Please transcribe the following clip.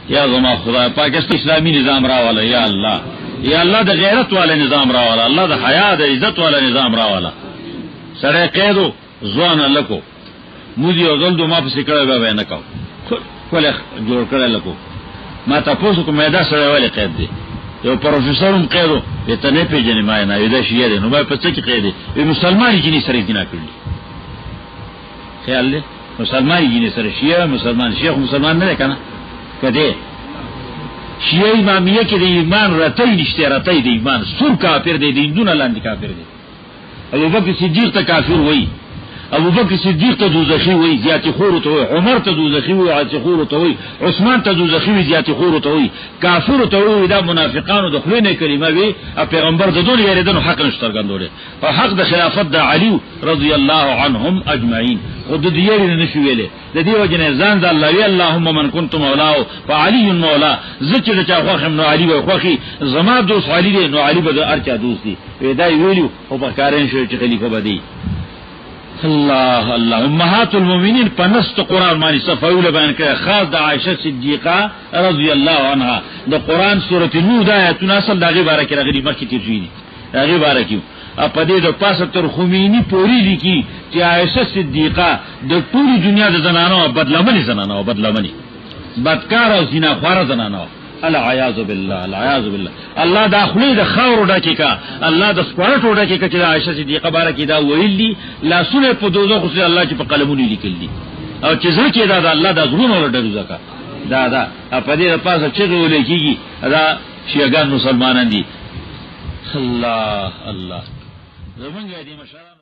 یا زما خدای پاکستان اسلامی نظام راواله یا الله یا الله د غیرت والا نظام راواله الله د حیا د عزت والا نظام راواله سره قیدو ځوان لکو مودي او زل دو ما په سکړه به نه کو کله جوړ کړل لکو ما تاسو کوم دا سره ویل قید دی یو پروفیسورم قیدو ته نه پیژنې ما نه یدا شي دی نو په څه کې قید دی مسلمان جنې سره جنا کړی خیال له مسلمان جنې سره شیعه مسلمان شیخ مسلمان نه کنه کده شیعه امامیه کې د ایمان راتای نشته راتای د ایمان سور کافر دی دینونه لاندې کافر دی ابوبکر صدیق ته کافر وای ابوبکر صدیق ته دوزخی وای زیات خور ته وای عمر ته دوزخی وای عاص خور ته وای عثمان ته دوزخی وای زیات خور ته وای کافر ته وای دا منافقانو د خلینه کلمه وی پیغمبر د دون یریدنو حق نشتر ګندوله او حق د خلافت د علی رضی الله عنهم اجمعین خود د یری نه شو ویله د دې وجنه ځان د الله وی اللهم من كنت مولاه فعلي مولا ذکر چا خوخم نو علی وای خوخي زما دوست علی دی نو علی به ارچا دوستی دا ویلو او په کارین شو چې خلیفہ بدی الله الله امهات المؤمنین پنست قرآن معنی صفاوله بیان کړه خاص د عائشه صدیقه رضی الله عنها د قرآن سورته نور د آیاتونه اصل دغه باره کې راغلي مخکې تیر شوی دي هغه باره کې په دې د پاسه تر خمینی پوری دي کی چې عائشه صدیقه د ټول دنیا د زنانو بدلمنی بدکار او زناخوار زنانو العیاذ بالله العیاذ بالله الله داخلي د خاور ډکه کا الله د سپورټ ډکه چې عائشه صدیقه بارک دا ویلي لا سونه په دوزخ سره الله چې په قلمونو لیکل دي او چې ځکه دا الله د زړونو ورډر زکه دا په دې پاسه چې ولیکيږي دا شیعاګان مسلمانان دي الله الله زمونږ دې مشر